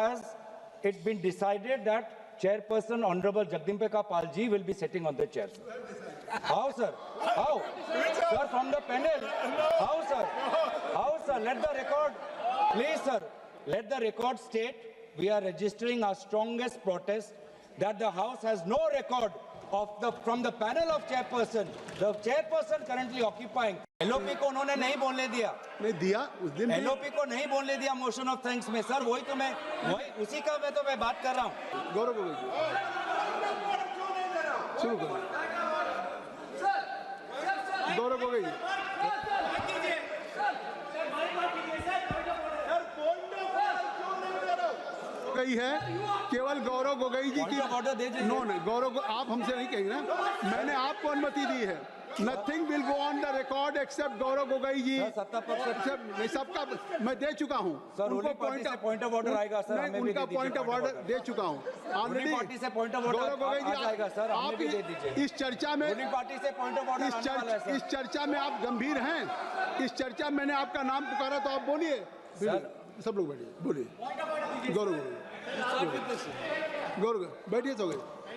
has it been decided that Chairperson Honorable Jagdambika Pal ji will be sitting on the chair. How, sir? How? Sir, from the panel. How, sir? How, sir? Let the record, please, sir. Let the record state we are registering our strongest protest that the House has no record of from the panel of chairperson. The chairperson currently occupying. LOP को उन्होंने नहीं बोलने दिया. नहीं दिया उस दिन. LOP को नहीं बोलने दिया मोशन ऑफ थैंक्स में. सर वही तो मैं उसी का मैं बात कर रहा हूँ. गौरव गोगोई शुरू करो. गौरव गोगोई गई है केवल गौरव गोगोई जी की. नो गौरव आप हमसे नहीं कहेंगे ना. मैंने आपको अनुमति दी है. Nothing will go on the record except Gaurav Gogoi ji. नहीं सबका मैं दे चुका हूँ. उनको पॉइंट ऑफ ऑर्डर आएगा सर. मैं उनका पॉइंट ऑफ ऑर्डर दे चुका हूँ ऑलरेडी. गौरव गोगोई जी आप इस चर्चा में इस चर्चा में आप गंभीर हैं. इस चर्चा में मैंने आपका नाम पुकारा तो आप बोलिए. सब लोग बैठिए बोलिए. गौरव बैठिए.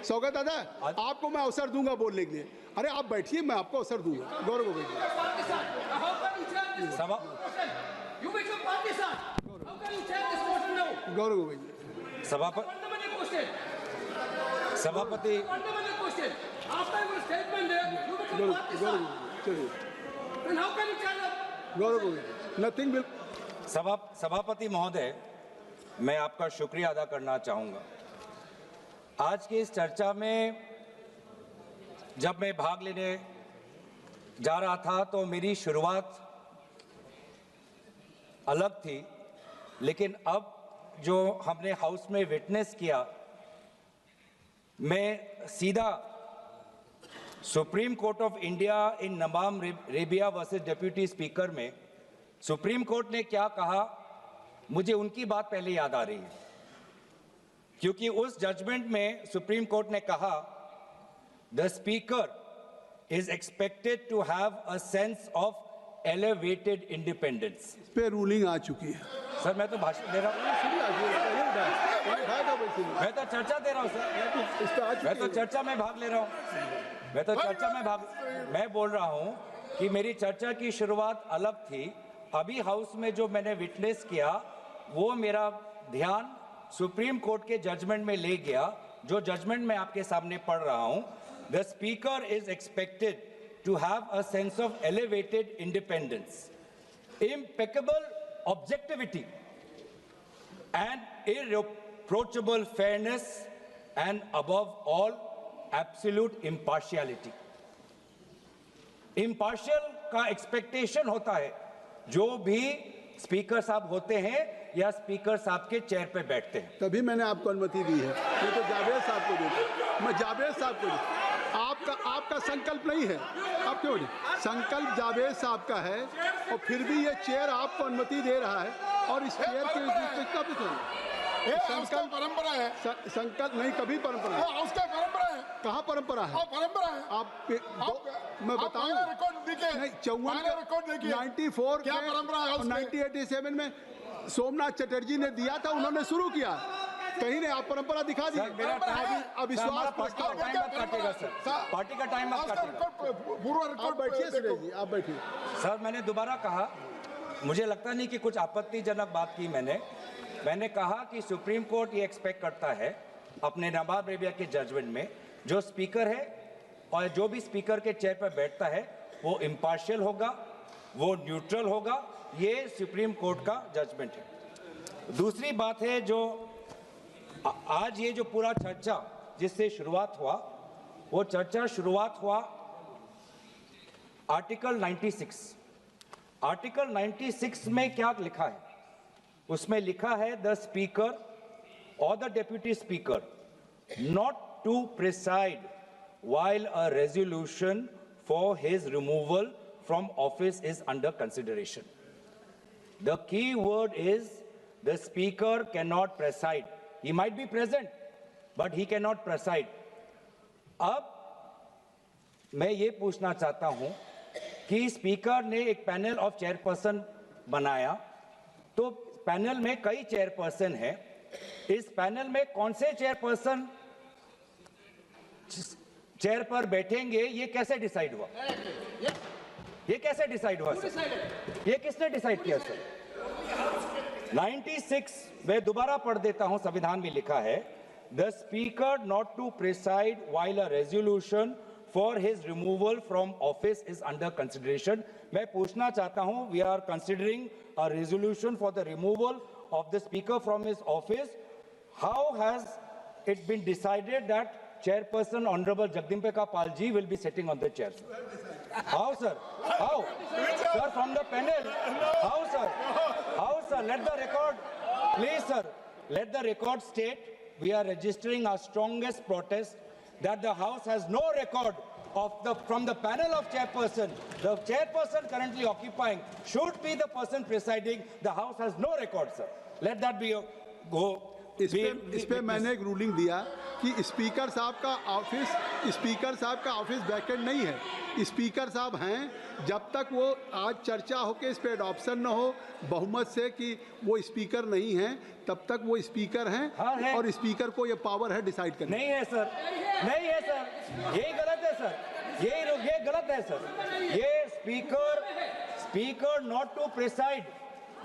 सौगत दादा आपको मैं अवसर दूंगा बोलने के लिए. अरे आप बैठिए मैं आपको अवसर दूंगा. गौरव गोगोई गौरव गोगोई सभापति गौरव गोगोई नथिंग विल. सभापति महोदय, मैं आपका शुक्रिया अदा करना चाहूँगा. आज की इस चर्चा में जब मैं भाग लेने जा रहा था तो मेरी शुरुआत अलग थी, लेकिन अब जो हमने हाउस में विटनेस किया, मैं सीधा Supreme Court of India in नमाम रेबिया वर्सेस डिप्टी स्पीकर में सुप्रीम कोर्ट ने क्या कहा, मुझे उनकी बात पहले याद आ रही है. क्योंकि उस जजमेंट में सुप्रीम कोर्ट ने कहा the speaker is expected to have a sense of elevated independence. पे रूलिंग आ चुकी है. सर मैं तो भाषण दे रहा हूँ. मैं तो चर्चा दे रहा हूँ सर. मैं तो चर्चा में भाग ले रहा हूँ. मैं बोल रहा हूँ कि मेरी चर्चा की शुरुआत अलग थी. अभी हाउस में जो मैंने विटनेस किया वो मेरा ध्यान सुप्रीम कोर्ट के जजमेंट में ले गया, जो जजमेंट मैं आपके सामने पढ़ रहा हूं. The speaker is expected to have a sense of elevated independence, impeccable objectivity and irreproachable fairness and above all absolute impartiality. Impartial का एक्सपेक्टेशन होता है जो भी स्पीकर साहब होते हैं या स्पीकर साहब के चेयर पे बैठते हैं. तभी मैंने आपको अनुमति दी है. ये तो जावेद साहब को देता. मैं जावेद साहब को आपका संकल्प नहीं है. आप क्यों नहीं? संकल्प जावेद साहब का है और फिर भी ये चेयर आपको अनुमति दे रहा है. और इस चेयर के संकल्प परंपरा है. संकल्प नहीं कभी परंपरा है. उसका परंपरा है. कहाँ परंपरा है? परंपरा है. आप मैं बताऊं नहीं 94 क्या परंपरा है. 1987 में सोमनाथ चटर्जी ने दिया था, उन्होंने शुरू किया. कहीं ने आप परंपरा दिखा दी. अविश्वास प्रस्ताव पार्टी का टाइम आप बैठिए. आप बैठिए सर. मैंने दोबारा कहा, मुझे लगता नहीं कि कुछ आपत्तिजनक बात की. मैंने कहा कि सुप्रीम कोर्ट ये एक्सपेक्ट करता है अपने नवाब रेबिया के जजमेंट में जो स्पीकर है और जो भी स्पीकर के चेयर पर बैठता है वो इम्पार्शियल होगा, वो न्यूट्रल होगा. ये सुप्रीम कोर्ट का जजमेंट है. दूसरी बात है जो आज ये जो पूरा चर्चा जिससे शुरुआत हुआ, वो चर्चा शुरुआत हुआ आर्टिकल 96. आर्टिकल 96 में क्या लिखा है? उसमें लिखा है द स्पीकर और the deputy speaker not to preside while a resolution for his removal from office is under consideration. The key word is the speaker cannot preside. He might be present, but he cannot preside. अब मैं ये पूछना चाहता हूं कि speaker ने एक panel of chairperson बनाया, तो पैनल में कई चेयरपर्सन हैं इस पैनल में कौन से चेयरपर्सन चेयर पर बैठेंगे, ये कैसे डिसाइड हुआ? ये कैसे डिसाइड हुआ सर? ये किसने डिसाइड किया सर? 96 मैं दोबारा पढ़ देता हूं, संविधान में लिखा है, the speaker not to preside while a resolution for his removal from office is under consideration. मैं पूछना चाहता हूं, we are considering a resolution for the removal of the speaker from his office. How has it been decided that Chairperson Honorable Jagdimbeka Pal ji will be sitting on the chair? How, sir? How? Sir, from the panel. How, sir? How, sir? Let the record, please, sir. Let the record state we are registering our strongest protest that the House has no record of from the panel of chairperson. The chairperson currently occupying should be the person presiding. The House has no record, sir. Let that be a go. इस पे मैंने एक ruling दिया कि speaker साहब का office vacant नहीं है। स्पीकर साहब हैं, जब तक वो आज चर्चा हो के इस पे एडॉप्शन न हो बहुमत से कि वो स्पीकर नहीं हैं, तब तक वो स्पीकर हैं। हाँ, है। और स्पीकर को ये पावर है डिसाइड करने। नहीं है सर, नहीं है सर, यही गलत है सर, ये गलत है सर। ये speaker not to preside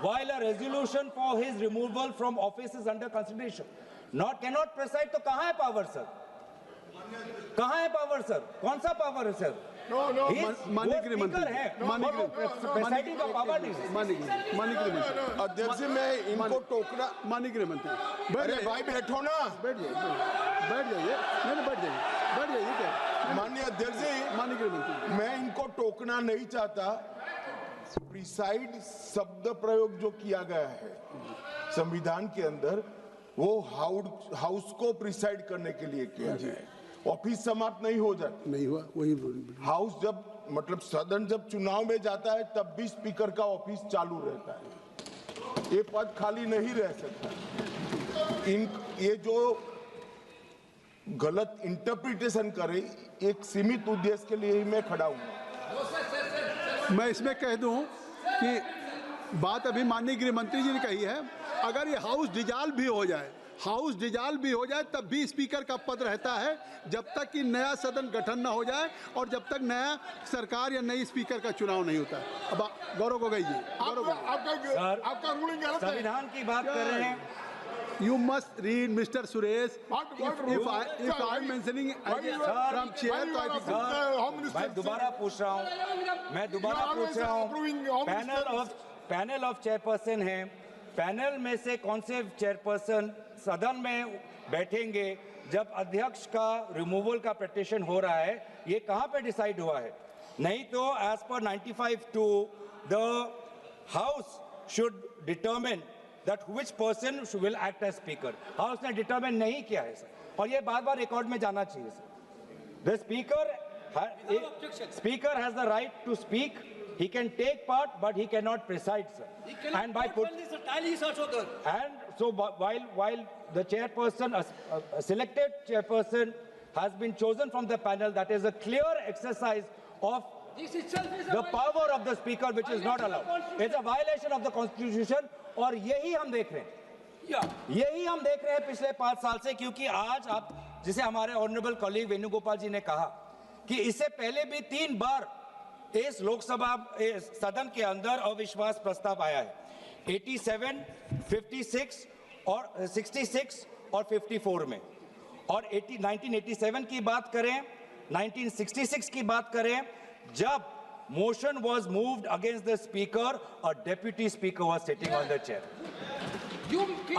while a resolution for his removal from office is under consideration, cannot preside, तो कहाँ है पावर सर? कहाँ है पावर सर? कौन सा पावर है सर? माननीय गृहमंत्री है, प्रेसाइडिंग का पावर नहीं है। माननीय गृहमंत्री अध्यक्ष मैं इनको टोकना। माननीय गृहमंत्री अरे भाई बैठो ना, बैठ जाइए, नहीं बैठ जाइए क्या? माननीय अध्यक्ष जी, माननीय गृहमंत्री मैं इनको टोकना नहीं चाहता। प्रिसाइड शब्द प्रयोग जो किया गया है संविधान के अंदर, वो हाउस को प्रिसाइड करने के लिए किया गया है। ऑफिस समाप्त नहीं हो जाता, नहीं हुआ वही। हाउस जब मतलब सदन जब चुनाव में जाता है तब भी स्पीकर का ऑफिस चालू रहता है, ये पद खाली नहीं रह सकता। ये जो गलत इंटरप्रिटेशन करे, एक सीमित उद्देश्य के लिए ही मैं खड़ा हूं। मैं इसमें कह दूं कि बात अभी माननीय गृह मंत्री जी ने कही है, अगर ये हाउस डिजॉल्व भी हो जाए तब भी स्पीकर का पद रहता है, जब तक कि नया सदन गठन न हो जाए और जब तक नया सरकार या नई स्पीकर का चुनाव नहीं होता। अब गौरव गोगोई जी, आपका रूलिंग गलत है। संविधान की बात कर रहे हैं। You must read, Mr. Suresh. If I am mentioning from chair, तो I think मैं दोबारा पूछ रहा हूँ, पैनल ऑफ चेयरपर्सन है, पैनल में से कौन से चेयरपर्सन सदन में बैठेंगे जब अध्यक्ष का रिमूवल का पिटीशन हो रहा है, ये कहाँ पे डिसाइड हुआ है? नहीं तो as per 95(2) the house should determine that which person will act as speaker. House ने डिटरमिन नहीं किया है सर, और ये बार-बार रिकॉर्ड में जाना चाहिए sir. The speaker has the right to speak. He can take part, but he cannot preside, sir. And by and so while the chairperson, a selected chairperson, has been chosen from the panel, that is a clear exercise of the power of the speaker, which is not allowed. It's a violation of the constitution. और यही हम देख रहे हैं पिछले 5 साल से, क्योंकि आज आप, जिसे हमारे ऑनरेबल कॉलीग वेणुगोपाल जी ने कहा कि इससे पहले भी 3 बार इस लोकसभा सदन के अंदर अविश्वास प्रस्ताव आया है, 87, 56 और 66 और 54 में। और 1987 की बात करें, 1966 की बात करें, जब motion was moved against the speaker, a deputy speaker was sitting on the chair.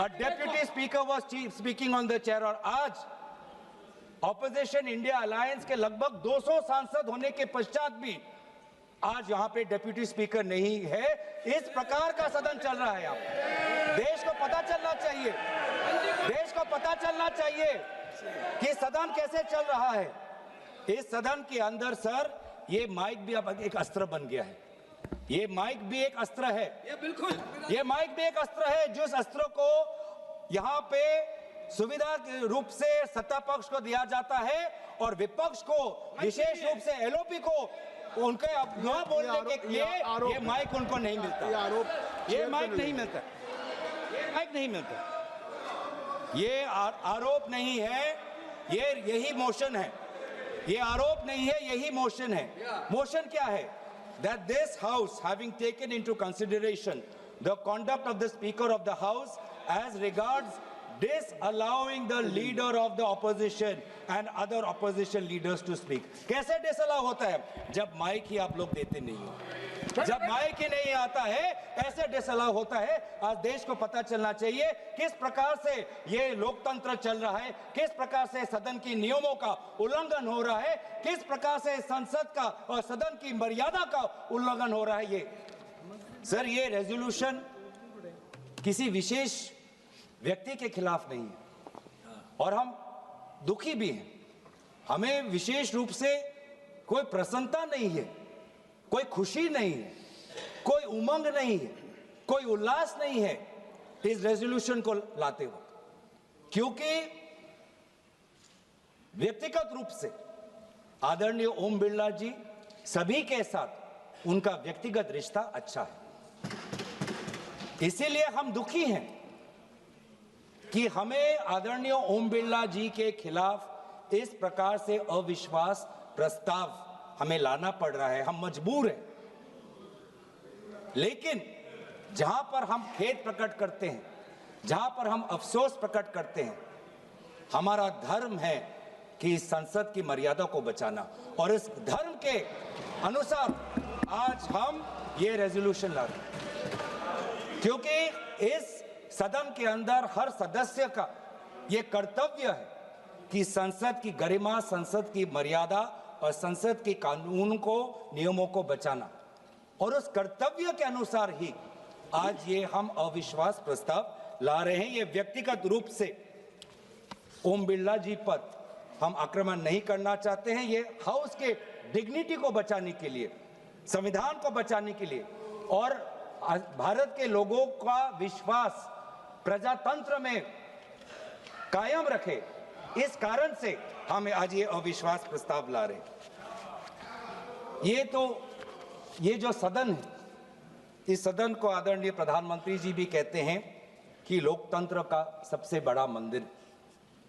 A deputy speaker was speaking on the chair. और आज ऑपोजिशन इंडिया अलायंस के लगभग 200 सांसद होने के पश्चात भी आज यहाँ पे डेप्यूटी स्पीकर नहीं है। इस प्रकार का सदन चल रहा है। यहाँ देश को पता चलना चाहिए, देश को पता चलना चाहिए कि सदन कैसे चल रहा है। इस सदन के अंदर सर ये माइक भी अब एक अस्त्र बन गया है। ये माइक भी एक अस्त्र है, ये बिल्कुल, ये माइक भी एक अस्त्र है, जिस अस्त्र को यहाँ पे सुविधा के रूप से सत्ता पक्ष को दिया जाता है और विपक्ष को, विशेष रूप से एलओपी को, उनके न बोलने के लिए ये माइक उनको नहीं मिलता, ये माइक नहीं मिलता, ये माइक नहीं मिलता। ये आरोप नहीं है, ये यही मोशन है। ये आरोप नहीं है, यही मोशन है। मोशन क्या है? That this house, having taken into consideration the conduct of the Speaker of the House as regards disallowing the leader of the opposition and other opposition leaders to speak. कैसे disallow होता है? जब mic ही आप लोग देते नहीं हो, जब माइक ही नहीं आता है, ऐसे डिसअलाउ होता है। आज देश को पता चलना चाहिए किस प्रकार से ये लोकतंत्र चल रहा है, किस प्रकार से सदन की नियमों का उल्लंघन हो रहा है, किस प्रकार से संसद का और सदन की मर्यादा का उल्लंघन हो रहा है। ये सर, ये रेजोल्यूशन किसी विशेष व्यक्ति के खिलाफ नहीं है और हम दुखी भी हैं। हमें विशेष रूप से कोई प्रसन्नता नहीं है, कोई खुशी नहीं है, कोई उमंग नहीं है, कोई उल्लास नहीं है इस रेजोल्यूशन को लाते वक्त, क्योंकि व्यक्तिगत रूप से आदरणीय ओम बिरला जी सभी के साथ उनका व्यक्तिगत रिश्ता अच्छा है। इसीलिए हम दुखी हैं कि हमें आदरणीय ओम बिरला जी के खिलाफ इस प्रकार से अविश्वास प्रस्ताव हमें लाना पड़ रहा है। हम मजबूर हैं, लेकिन जहां पर हम खेद प्रकट करते हैं, जहां पर हम अफसोस प्रकट करते हैं, हमारा धर्म है कि संसद की मर्यादा को बचाना, और इस धर्म के अनुसार आज हम ये रेजोल्यूशन ला रहे हैं, क्योंकि इस सदन के अंदर हर सदस्य का ये कर्तव्य है कि संसद की गरिमा, संसद की मर्यादा और संसद के कानून को, नियमों को बचाना, और उस कर्तव्य के अनुसार ही आज ये हम अविश्वास प्रस्ताव ला रहे हैं। ये व्यक्तिगत रूप से ओम बिरला जी पर हम आक्रमण नहीं करना चाहते हैं। ये हाउस के डिग्निटी को बचाने के लिए, संविधान को बचाने के लिए और भारत के लोगों का विश्वास प्रजातंत्र में कायम रखे, इस कारण से हम आज ये अविश्वास प्रस्ताव ला रहे हैं। ये जो सदन है, इस सदन को आदरणीय प्रधानमंत्री जी भी कहते हैं कि लोकतंत्र का सबसे बड़ा मंदिर,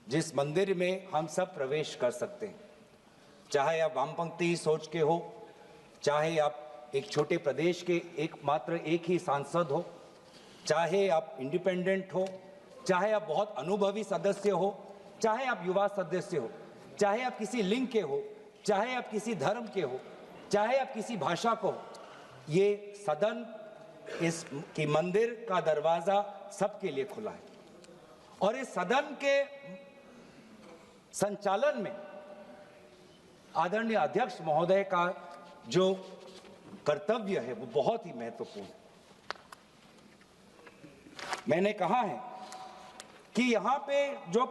जिस मंदिर में हम सब प्रवेश कर सकते हैं, चाहे आप वामपंथी सोच के हो, चाहे आप एक छोटे प्रदेश के एकमात्र एक ही सांसद हो, चाहे आप इंडिपेंडेंट हो, चाहे आप बहुत अनुभवी सदस्य हो, चाहे आप युवा सदस्य हो, चाहे आप किसी लिंग के हो, चाहे आप किसी धर्म के हो, चाहे आप किसी भाषा को हो, ये सदन, इस की मंदिर का दरवाजा सबके लिए खुला है। और इस सदन के संचालन में आदरणीय अध्यक्ष महोदय का जो कर्तव्य है वो बहुत ही महत्वपूर्ण है। मैंने कहा है कि यहाँ पे जो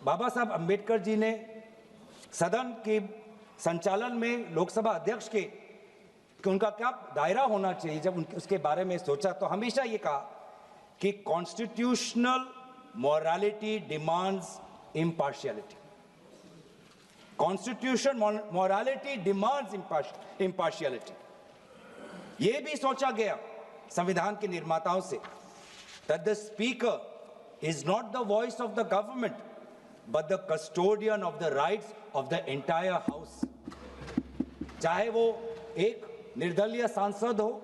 बाबा साहब अंबेडकर जी ने सदन के संचालन में लोकसभा अध्यक्ष के उनका क्या दायरा होना चाहिए, जब उसके बारे में सोचा तो हमेशा ये कहा कि constitutional morality demands impartiality. Constitution morality demands impartiality. ये भी सोचा गया संविधान के निर्माताओं से that the speaker is not the voice of the government but the custodian of the rights of the entire house। चाहे वो एक निर्दलीय सांसद हो,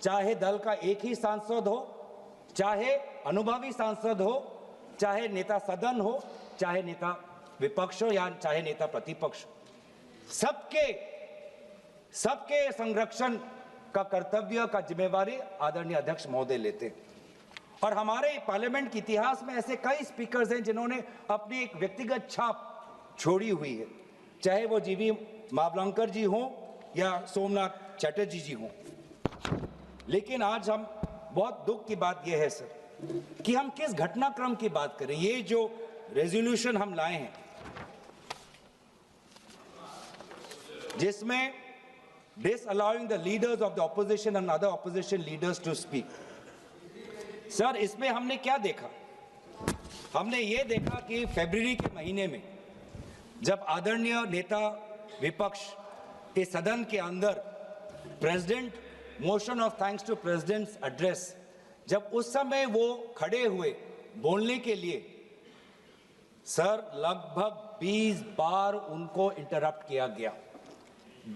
चाहे दल का एक ही सांसद हो, चाहे अनुभवी सांसद हो, चाहे नेता सदन हो, चाहे नेता विपक्ष हो या चाहे नेता प्रतिपक्ष, सबके संरक्षण का कर्तव्य का जिम्मेवारी आदरणीय अध्यक्ष महोदय लेते हैं। और हमारे पार्लियामेंट के इतिहास में ऐसे कई स्पीकर्स हैं जिन्होंने अपनी एक व्यक्तिगत छाप छोड़ी हुई है, चाहे वो जीवी मावलंकर जी हों या सोमनाथ चटर्जी जी हों। लेकिन आज हम बहुत दुख की बात यह है सर कि हम किस घटनाक्रम की बात करें। ये जो रेजोल्यूशन हम लाए हैं जिसमें disallowing the leaders of the opposition and other opposition leaders to speak, sir इसमें हमने क्या देखा? हमने ये देखा कि फरवरी के महीने में जब आदरणीय नेता विपक्ष इस सदन के अंदर president motion of thanks to president's address, जब उस समय वो खड़े हुए बोलने के लिए सर लगभग 20 बार उनको इंटरप्ट किया गया,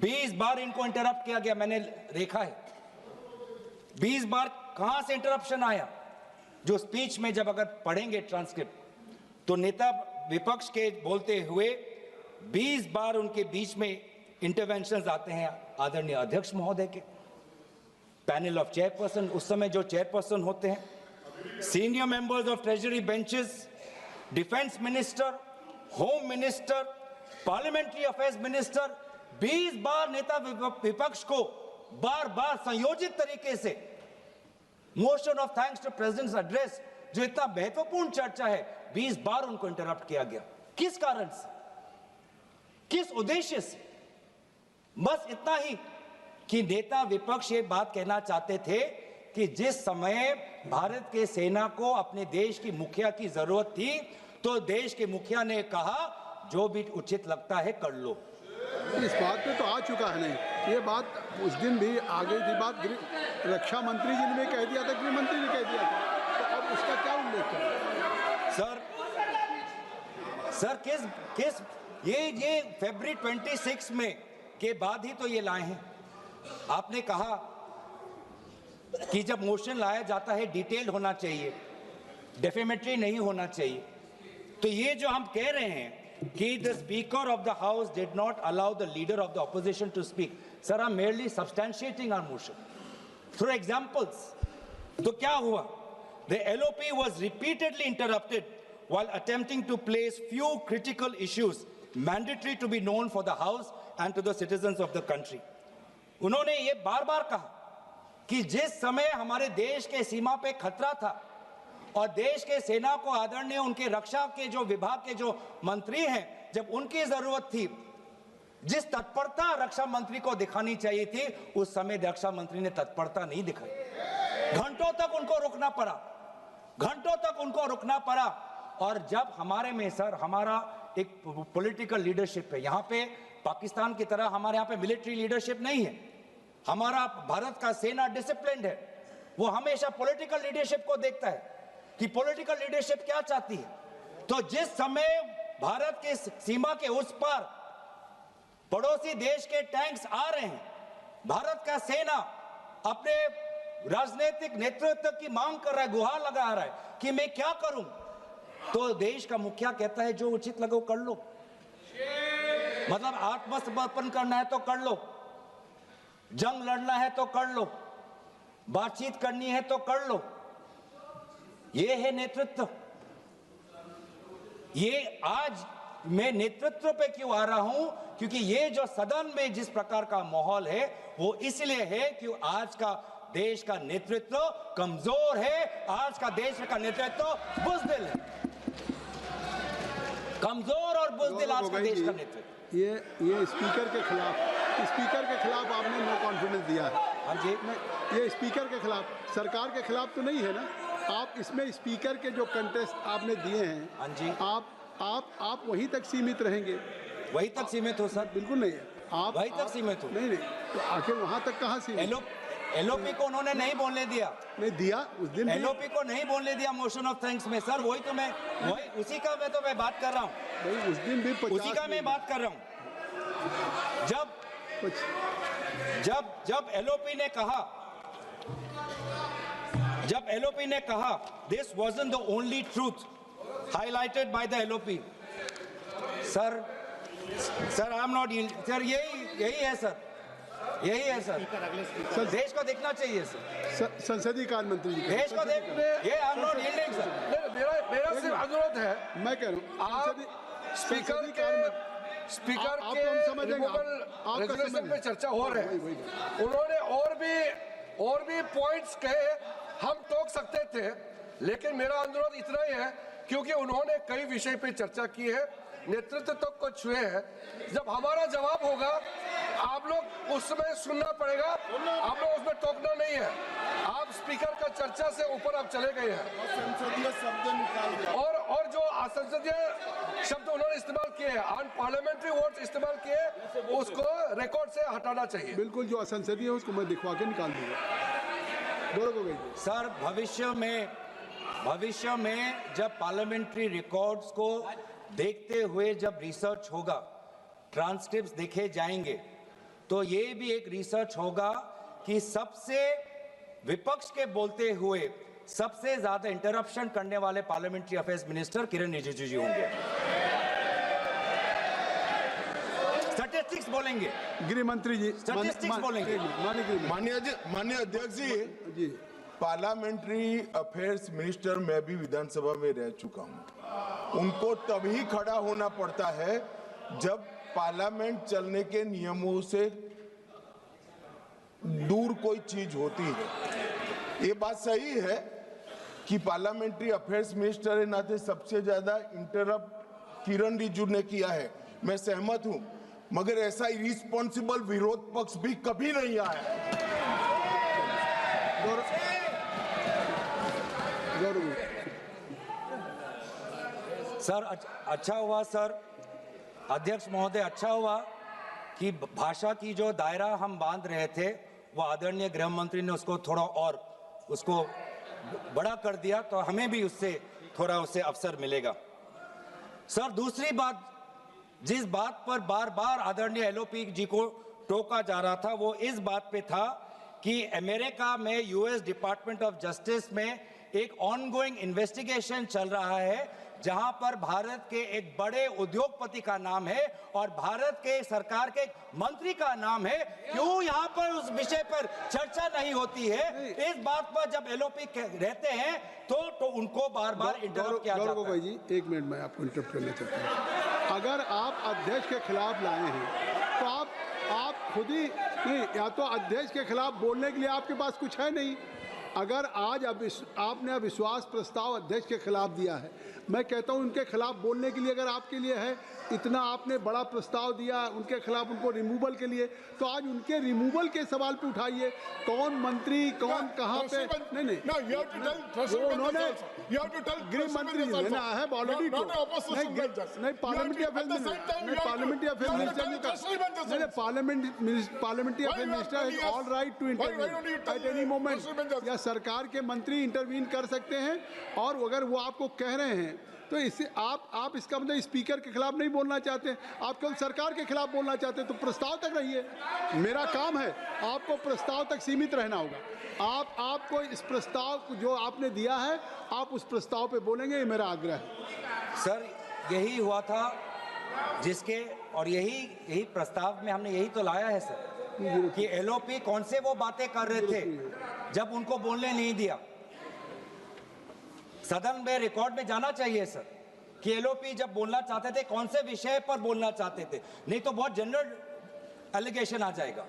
20 बार इनको इंटरप्ट किया गया, मैंने देखा है 20 बार। कहां से इंटरप्शन आया? जो स्पीच में जब अगर पढ़ेंगे ट्रांसक्रिप्ट तो नेता विपक्ष के बोलते हुए 20 बार उनके बीच में इंटरवेंशंस आते हैं आदरणीय अध्यक्ष महोदय के, पैनल ऑफ चेयरपर्सन, उस समय जो चेयरपर्सन होते हैं, senior members of treasury benches, defence minister, home minister, parliamentary affairs minister, 20 बार नेता विपक्ष को बार बार संयोजित तरीके से motion of thanks to president's address, जो इतना महत्वपूर्ण चर्चा है, 20 बार उनको इंटरप्ट किया गया। किस कारण से, किस उद्देश्य से? बस इतना ही कि नेता विपक्ष ये बात कहना चाहते थे कि जिस समय भारत के सेना को अपने देश की मुखिया की जरूरत थी तो देश के मुखिया ने कहा जो भी उचित लगता है कर लो। इस बात पे तो आ चुका है नहीं, ये बात उस दिन भी आ गई थी बात, रक्षा मंत्री जी ने कह दिया था, गृह मंत्री ने कह दिया था, तो अब उसका क्या उल्लेख करें? सर किस ये फरवरी 26 में के बाद ही तो ये लाए हैं। आपने कहा कि जब मोशन लाया जाता है डिटेल होना चाहिए, डेफेमेटरी नहीं होना चाहिए, तो ये जो हम कह रहे हैं कि the Speaker of the House did not allow the leader of the opposition to speak. Sir, I'm merely substantiating our motion through examples. तो क्या हुआ? The LOP was repeatedly interrupted while attempting to place few critical issues mandatory to be known for the House and to the citizens of the country. उन्होंने ये बार बार कहा कि जिस समय हमारे देश के सीमा पे खतरा था और देश के सेना को आदरणीय उनके रक्षा के जो विभाग के जो मंत्री हैं, जब उनकी जरूरत थी, जिस तत्परता रक्षा मंत्री को दिखानी चाहिए थी, उस समय रक्षा मंत्री ने तत्परता नहीं दिखाई। घंटों तक उनको रुकना पड़ा। और जब हमारे में सर हमारा एक पॉलिटिकल लीडरशिप है, यहाँ पे पाकिस्तान की तरह हमारे यहाँ पे मिलिट्री लीडरशिप नहीं है। हमारा भारत का सेना डिसिप्लिन्ड है, वो हमेशा पॉलिटिकल लीडरशिप को देखता है कि पॉलिटिकल लीडरशिप क्या चाहती है। तो जिस समय भारत के सीमा के उस पार पड़ोसी देश के टैंक्स आ रहे हैं, भारत का सेना अपने राजनीतिक नेतृत्व की मांग कर रहा है, गुहार लगा रहा है कि मैं क्या करूं, तो देश का मुखिया कहता है जो उचित लगे कर लो। मतलब आत्मसमर्पण करना है तो कर लो, जंग लड़ना है तो कर लो, बातचीत करनी है तो कर लो। ये है नेतृत्व। ये आज मैं नेतृत्व पे क्यों आ रहा हूं, क्योंकि ये जो सदन में जिस प्रकार का माहौल है वो इसलिए है कि आज का देश का नेतृत्व कमजोर है, आज का देश का नेतृत्व बुज़दिल है, कमजोर और बुज़दिल आज का देश का नेतृत्व। ये स्पीकर के खिलाफ आपने नो कॉन्फिडेंस दिया है। हाँ जी, ये स्पीकर के खिलाफ, सरकार के खिलाफ तो नहीं है ना? आप इसमें स्पीकर के जो कंटेस्ट आपने दिए हैं, हाँ जी, आप वहीं तक सीमित रहेंगे? वहीं तक सीमित हो सर? बिल्कुल नहीं है, आप वहीं तक सीमित हो। नहीं, तो आखिर वहां तक कहाँ सीमित? एलओपी को उन्होंने नहीं बोलने दिया, नहीं दिया उस दिन, एलओपी को नहीं बोलने दिया मोशन ऑफ थैंक्स में सर। वही उसी का मैं बात कर रहा हूँ, उस दिन भी उसी का मैं बात कर रहा हूँ। जब एलओपी ने कहा this wasn't the only truth highlighted by the LOP, sir I am not, sir यही है सर, यही है सर। देश को देखना चाहिए सर, संसदीय कार्य मंत्री जी देश को देख, ये I am not yielding sir. मेरा सिर्फ अनुरोध है, मैं कह रहा हूँ आप स्पीकर के रेजोल्यूशन पे चर्चा हो रहे हैं, उन्होंने और भी पॉइंट्स कहे, हम टोक सकते थे, लेकिन मेरा अनुरोध इतना ही है क्योंकि उन्होंने कई विषय पे चर्चा की है, नेतृत्व तक को छुए हैं। जब हमारा जवाब होगा आप लोग उसमें सुनना पड़ेगा, आप लोग उसमें टोकना नहीं है। आप स्पीकर का चर्चा से ऊपर आप चले गए हैं संसदीय शब्द निकाल दिया और जो असंसदीय शब्द उन्होंने इस्तेमाल किए हैं, अनपार्लियामेंट्री वर्ड्स इस्तेमाल किए, उसको रिकॉर्ड से हटाना चाहिए। बिल्कुल, जो असंसदीय है उसको मैं दिखवा के निकाल दूंगा। सर भविष्य में जब पार्लियामेंट्री रिकॉर्ड्स को देखते हुए जब रिसर्च होगा, ट्रांसक्रिप्ट्स देखे जाएंगे, तो ये भी एक रिसर्च होगा कि सबसे विपक्ष के बोलते हुए सबसे ज्यादा इंटरप्शन करने वाले पार्लियामेंट्री अफेयर्स मिनिस्टर किरण रिजिजू जी होंगे। स्टैटिस्टिक्स बोलेंगे, गृह मंत्री जी स्टैटिस्टिक्स बोलेंगे। माननीय अध्यक्ष जी, पार्लियामेंट्री अफेयर्स मिनिस्टर मैं भी विधानसभा में रह चुका हूं। उनको तभी खड़ा होना पड़ता है जब पार्लियामेंट चलने के नियमों से दूर कोई चीज होती है। ये बात सही है कि पार्लियामेंट्री अफेयर्स मिनिस्टर के नाते सबसे ज्यादा इंटरप्ट किरण रिजिजू ने किया है, मैं सहमत हूं, मगर ऐसा इरिस्पॉन्सिबल विरोध पक्ष भी कभी नहीं आया। सर अच्छा हुआ सर, अध्यक्ष महोदय, अच्छा हुआ कि भाषा की जो दायरा हम बांध रहे थे वो आदरणीय गृह मंत्री ने उसको थोड़ा और उसको बड़ा कर दिया, तो हमें भी उससे थोड़ा उससे अवसर मिलेगा। सर दूसरी बात, जिस बात पर बार बार आदरणीय एलओपी जी को टोका जा रहा था वो इस बात पे था कि अमेरिका में यूएस डिपार्टमेंट ऑफ जस्टिस में एक ऑनगोइंग इन्वेस्टिगेशन चल रहा है जहां पर भारत के एक बड़े उद्योगपति का नाम है और भारत के सरकार के मंत्री का नाम है। क्यों यहां पर उस विषय पर चर्चा नहीं होती है? इस बात पर जब एलओपी रहते हैं तो उनको बार बार इंटरप्ट किया जाता है। जी एक मिनट मैं आपको इंटरप्ट करना चाहता हूं। अगर आप अध्यक्ष के खिलाफ लाए हैं तो आप खुद ही नहीं, या तो अध्यक्ष के खिलाफ बोलने के लिए आपके पास कुछ है नहीं। अगर आज आपने अविश्वास प्रस्ताव अध्यक्ष के खिलाफ दिया है, मैं कहता हूं उनके खिलाफ बोलने के लिए अगर आपके लिए है, इतना आपने बड़ा प्रस्ताव दिया उनके खिलाफ, उनको रिमूवल के लिए, तो आज उनके रिमूवल के सवाल पे उठाइए। कौन मंत्री कौन कहां पे, नहीं उन्होंने गृह मंत्री ने ना है ऑलरेडी, नहीं parliamentary affairs minister is all right to intervene at any moment, या सरकार के मंत्री इंटरवीन कर सकते हैं। और अगर वो आपको कह रहे हैं तो इससे आप इसका मतलब स्पीकर के खिलाफ नहीं बोलना चाहते, आप केवल सरकार के खिलाफ बोलना चाहते हैं, तो प्रस्ताव तक रहिए। मेरा काम है, आपको प्रस्ताव तक सीमित रहना होगा। आपको इस प्रस्ताव जो आपने दिया है आप उस प्रस्ताव पे बोलेंगे, ये मेरा आग्रह है। सर यही हुआ था जिसके, और यही प्रस्ताव में हमने यही तो लाया है सर कि एलओपी कौन से वो बातें कर रहे थे जब उनको बोलने नहीं दिया। सदन में रिकॉर्ड में जाना चाहिए सर कि एलओपी जब बोलना चाहते थे कौन से विषय पर बोलना चाहते थे, नहीं तो बहुत जनरल एलिगेशन आ जाएगा।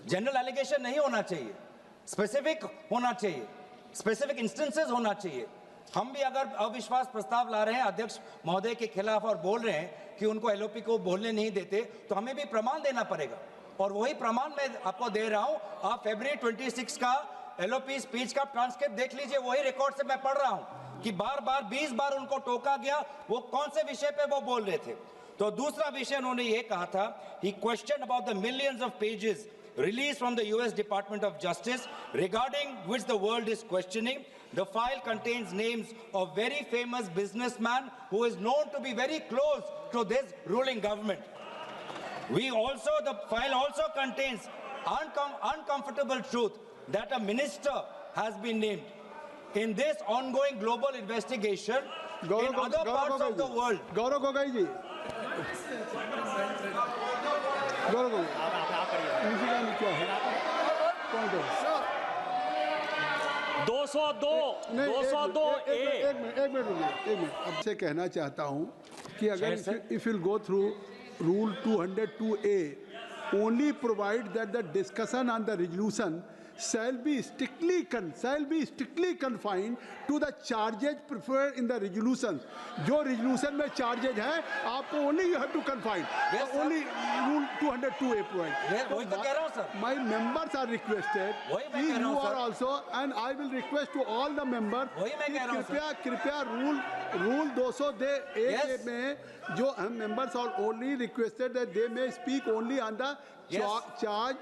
जनरल एलिगेशन नहीं होना चाहिए, स्पेसिफिक होना चाहिए, स्पेसिफिक इंस्टेंसेस होना चाहिए। हम भी अगर अविश्वास प्रस्ताव ला रहे हैं अध्यक्ष महोदय के खिलाफ और बोल रहे हैं कि उनको एलओपी को बोलने नहीं देते, तो हमें भी प्रमाण देना पड़ेगा, और वही प्रमाण मैं आपको दे रहा हूं। आप फरवरी 26 का एलओपी स्पीच का ट्रांसक्रिप्ट देख लीजिए, वही रिकॉर्ड से मैं पढ़ रहा हूं कि बार बार 20 बार उनको टोका गया, वो कौन से विषय पे वो बोल रहे थे। तो दूसरा विषय उन्होंने ये कहा था, he question about the millions of pages released from the US Department of Justice regarding which the world is questioning. The file contains names of very famous businessman who is known to be very close to this ruling government. The file also contains uncomfortable truth that a minister has been named in this ongoing global investigation in other parts of the world. गौरव गोगोई जी, गौरव गोगोई, क्या है? 202 एक minute अब से कहना चाहता हूं कि अगर if will go through rule 202A only provide that the discussion on the resolution shall be strictly confined to the charges preferred in the resolution. जो resolution में charges है आपको only you have to confine. Yes, only rule 202A provide. वही तो कह रहा हूं sir. My members are requested. You are also, and I will request to all the members. कृपया rule 202A में जो हम members are only requested that they may speak only on the charge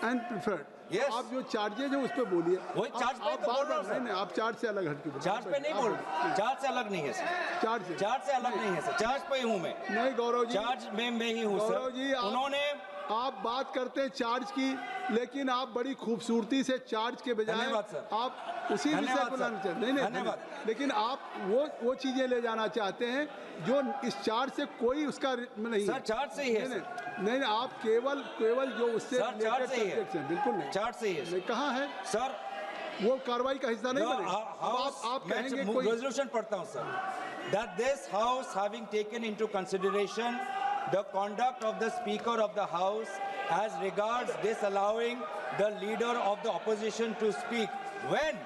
and preferred. Yes. आप जो charges है उस पे बोलिए। वही चार्ज पे तो बोल रहा हूं, नहीं, आप चार्ज से अलग हटके बोलिए। चार्ज पे नहीं बोल, चार्ज से अलग नहीं है सर, चार्ज से अलग नहीं है सर, चार्ज पे ही हूँ मैं। नहीं गौरव जी, चार्ज में मैं ही हूँ सर। गौरव जी, उन्होंने आप बात करते हैं चार्ज की, लेकिन आप बड़ी खूबसूरती से चार्ज के बजाय धन्यवाद सर। आप उसी विषय धन्यवाद को सर। लाना चाहते हैं। नहीं धन्यवाद। लेकिन आप वो चीजें ले जाना चाहते हैं जो इस चार्ज से कोई उसका नहीं सर, चार्ज से ही है नहीं, सर। नहीं आप केवल जो उससे सर, चार्ज से ही है। related subjects हैं, बिल्कुल नहीं, चार्ज से ही है नहीं, कहाँ है सर। वो कार्रवाई का हिस्सा नहीं बने। आप कहेंगे कोई रेजोल्यूशन पढ़ता हूं sir, that this house having taken into consideration the conduct of the speaker of the house as regards disallowing the leader of the opposition to speak when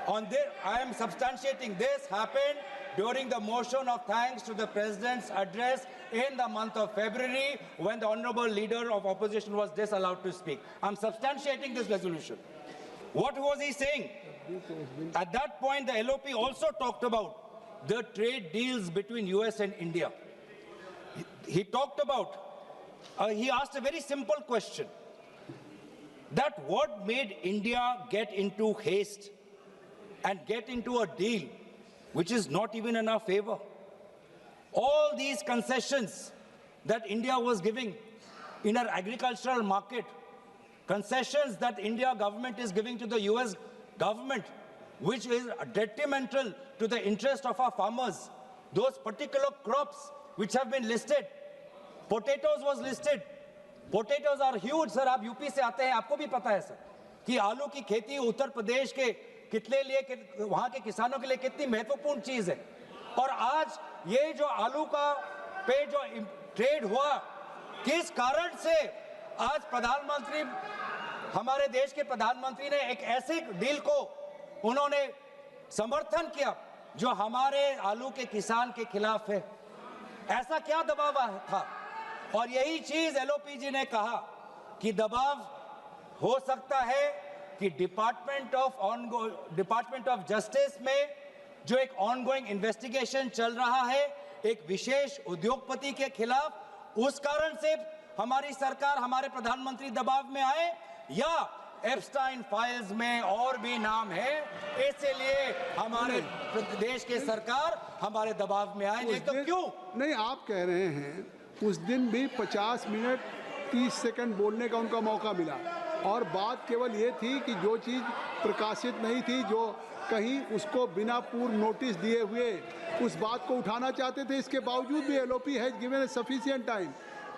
on this I am substantiating this happened during the motion of thanks to the president's address in the month of February when the honorable leader of opposition was disallowed to speak. I'm substantiating this resolution. What was he saying? At that point, the LOP also talked about the trade deals between US and India. He talked about, he asked a very simple question, that what made India get into haste and get into a deal which is not even in our favor? All these concessions that India was giving in our agricultural market, concessions that India government is giving to the US government, which is detrimental to the interest of our farmers. Those particular crops which have been listed, potatoes was listed. Potatoes are huge, sir. आप UP से आते हैं, आपको भी पता है sir कि आलू की खेती उत्तर प्रदेश के कितने लिए, वहां के किसानों के लिए कितनी महत्वपूर्ण चीज है। और आज ये जो आलू का पे जो ट्रेड हुआ, किस कारण से आज प्रधानमंत्री, हमारे देश के प्रधानमंत्री ने एक ऐसे डील को उन्होंने समर्थन किया जो हमारे आलू के किसान के खिलाफ है? ऐसा क्या दबाव था? और यही चीज एलओपी जी ने कहा कि दबाव हो सकता है कि डिपार्टमेंट ऑफ जस्टिस में जो एक ऑनगोइंग इन्वेस्टिगेशन चल रहा है एक विशेष उद्योगपति के खिलाफ, उस कारण से हमारी सरकार, हमारे प्रधानमंत्री दबाव में आए, या एप्स्टाइन फाइल्स में और भी नाम है, इसलिए हमारे देश के सरकार हमारे दबाव में आए? नहीं तो क्यों? नहीं, आप कह रहे हैं उस दिन भी 50 मिनट 30 सेकंड बोलने का उनका मौका मिला, और बात केवल ये थी कि जो चीज़ प्रकाशित नहीं थी, जो कहीं उसको बिना पूर्व नोटिस दिए हुए उस बात को उठाना चाहते थे, इसके बावजूद भी LOP has given A sufficient time.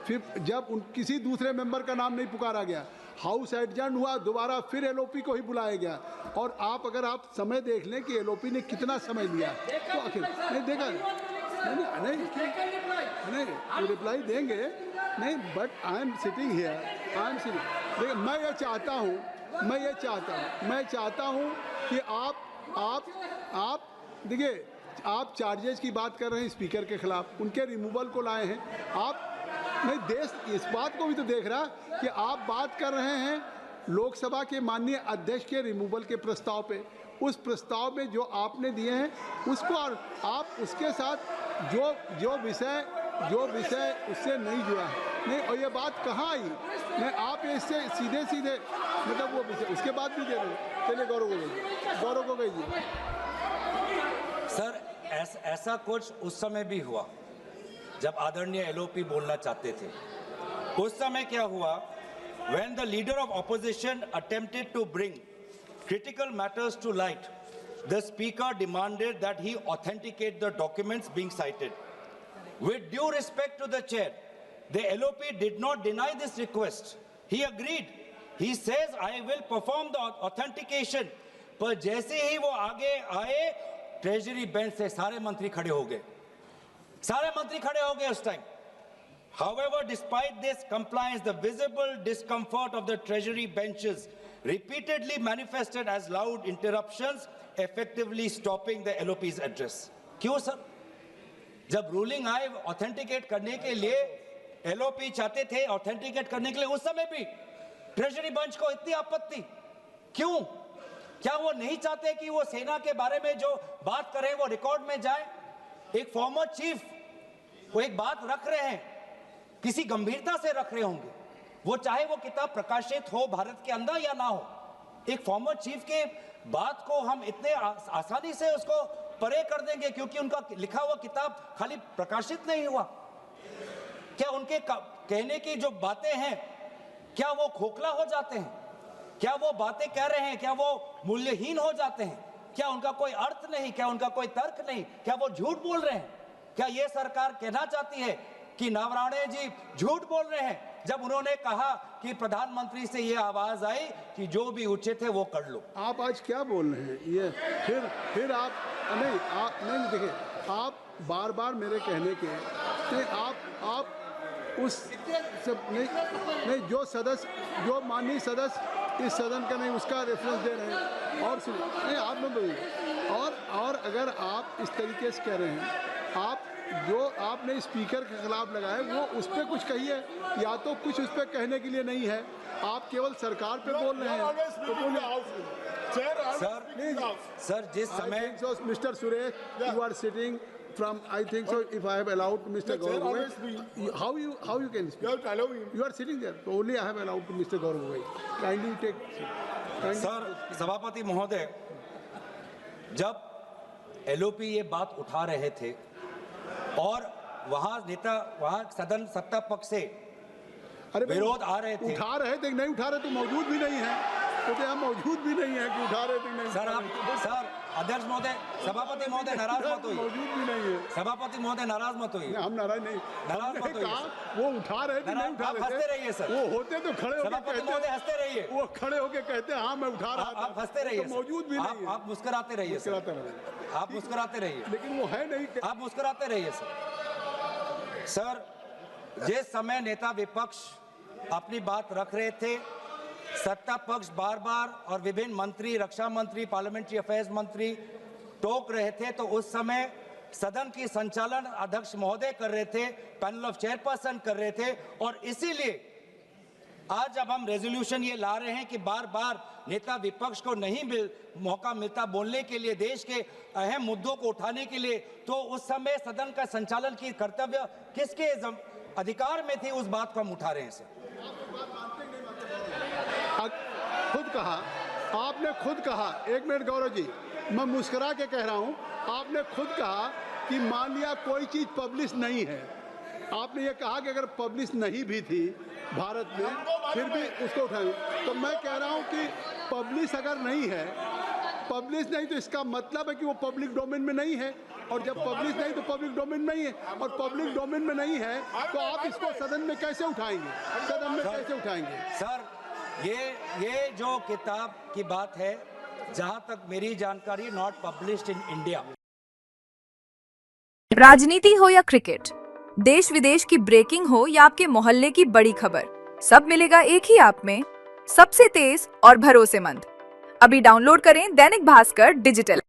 फिर जब किसी दूसरे मेंबर का नाम नहीं पुकारा गया, हाउस एडजर्न हुआ, दोबारा फिर एलओपी को ही बुलाया गया। और आप अगर आप समय देख लें कि एलओपी ने कितना समय लिया, तो आखिर नहीं देखा, नहीं रिप्लाई देंगे नहीं, but I am sitting here, I am sitting. देखिए, मैं चाहता हूँ कि आप देखिए, आप चार्जेस की बात कर रहे हैं स्पीकर के खिलाफ, उनके रिमूवल को लाए हैं आप। नहीं, देश इस बात को भी तो देख रहा कि आप बात कर रहे हैं लोकसभा के माननीय अध्यक्ष के रिमूवल के प्रस्ताव पे। उस प्रस्ताव में जो आपने दिए हैं उसको, और आप उसके साथ जो विषय उससे नहीं जुड़ा है, नहीं, और ये बात कहाँ आई? मैं आप इससे सीधे मतलब वो विषय उसके बाद भी दे रहे। चलिए गौरव गोगोई जी। सर, ऐसा कुछ उस समय भी हुआ जब आदरणीय एलओपी बोलना चाहते थे। उस समय क्या हुआ? When the leader of opposition attempted to bring critical matters to light, the speaker demanded that he authenticate the documents being cited. With due respect to the chair, the LOP did not deny this request. He agreed. He says, I will perform the authentication. पर जैसे ही वो आगे आए, treasury bench से सारे मंत्री खड़े हो गए, उस time. However, despite this compliance, the visible discomfort of the treasury benches repeatedly manifested as loud interruptions, effectively stopping the LOP's address. क्यों सर? जब रूलिंग आए ऑथेंटिकेट करने के लिए, एलओपी चाहते थे ऑथेंटिकेट करने के लिए, उस समय भी ट्रेजरी बेंच को इतनी आपत्ति क्यों? क्या वो नहीं चाहते कि वो सेना के बारे में जो बात करें वो रिकॉर्ड में जाए? एक फॉर्मर चीफ वो एक बात रख रहे हैं, किसी गंभीरता से रख रहे होंगे, वो चाहे वो किताब प्रकाशित हो भारत के अंदर या ना हो। एक फॉर्मर चीफ के बात को हम इतने आसानी से उसको परे कर देंगे क्योंकि उनका लिखा हुआ किताब खाली प्रकाशित नहीं हुआ? क्या उनके कहने की जो बातें हैं क्या वो खोखला हो जाते हैं? क्या वो बातें कह रहे हैं क्या वो मूल्यहीन हो जाते हैं? क्या उनका कोई अर्थ नहीं? क्या उनका कोई तर्क नहीं? क्या वो झूठ बोल रहे हैं? क्या ये सरकार कहना चाहती है कि नवराणे जी झूठ बोल रहे हैं जब उन्होंने कहा कि प्रधानमंत्री से ये आवाज आई कि जो भी उचित है वो कर लो? आप आज क्या बोल रहे हैं? ये फिर आप नहीं देखिए, आप बार बार मेरे कहने के नहीं, आप उस सब नहीं जो सदस्य जो माननीय सदस्य इस सदन का नहीं उसका रेफरेंस दे रहे हैं और सुनिए नहीं आप लोग बोलिए और अगर आप इस तरीके से कह रहे हैं, आप जो आपने स्पीकर के खिलाफ लगाए वो उस पर कुछ कहिए, या तो कुछ उस पर कहने के लिए नहीं है, आप केवल सरकार पे बोल रहे हैं तो बोलिए। सर जिस समय mister Suresh you are sitting from I think so if I have allowed to Mr. Gaurav, how you can speak? You are sitting there, so only I have allowed to Mr. Gaurav. Kindly take. Sir सभापति महोदय, जब LOP ये बात उठा रहे थे और वहाँ सदन सत्ता पक्ष से विरोध आ रहे थे, उठा रहे थे नहीं उठा रहे तो मौजूद भी नहीं है, तो यहाँ मौजूद भी नहीं है कि उठा रहे थे नहीं। सर अध्यक्ष महोदय, सभापति महोदय नाराज मत होइए। मौजूद भी नहीं है। सभापति महोदय नाराज मत होइए। हम नाराज नहीं, नाराज मत होइए। वो उठा रहे थे नहीं उठा रहे थे। हंसते रहिए सर। वो होते तो खड़े होकर सभापति महोदय हंसते रहिए। वो खड़े होकर कहते हाँ मैं उठा रहा था। आप हंसते रहिए। मौजूद भी नहीं है। आप मुस्कुराते रहिए। आप मुस्कुराते रहिए। लेकिन वो है नहीं। आप मुस्कुराते रहिए सर। जिस समय नेता विपक्ष अपनी बात रख रहे थे, सत्ता पक्ष बार बार और विभिन्न मंत्री, रक्षा मंत्री, पार्लियामेंट्री अफेयर्स मंत्री टोक रहे थे, तो उस समय सदन की संचालन अध्यक्ष महोदय कर रहे थे, पैनल ऑफ चेयरपर्सन कर रहे थे। और इसीलिए आज जब हम रेजोल्यूशन ये ला रहे हैं कि बार बार नेता विपक्ष को नहीं मौका मिलता बोलने के लिए, देश के अहम मुद्दों को उठाने के लिए, तो उस समय सदन का संचालन की कर्तव्य किसके अधिकार में थी, उस बात को हम उठा रहे हैं सर। खुद कहा, आपने खुद कहा, एक मिनट गौरव जी, मैं मुस्कुरा के कह रहा हूं, आपने खुद कहा कि मान लिया कोई चीज पब्लिश नहीं है, आपने ये कहा कि अगर पब्लिश नहीं भी थी भारत में फिर भी उसको उठाएंगे, तो मैं कह रहा हूं कि पब्लिश अगर नहीं है, पब्लिश नहीं तो इसका मतलब है कि वो पब्लिक डोमेन में नहीं है, और जब पब्लिश नहीं तो पब्लिक डोमेन नहीं है, और पब्लिक डोमेन में नहीं है तो आप इसको सदन में कैसे उठाएंगे? सदन में कैसे उठाएंगे? सर ये जो किताब की बात है, जहां तक मेरी जानकारी, नॉट पब्लिश्ड इन इंडिया। राजनीति हो या क्रिकेट, देश विदेश की ब्रेकिंग हो या आपके मोहल्ले की बड़ी खबर, सब मिलेगा एक ही ऐप में, सबसे तेज और भरोसेमंद। अभी डाउनलोड करें दैनिक भास्कर डिजिटल।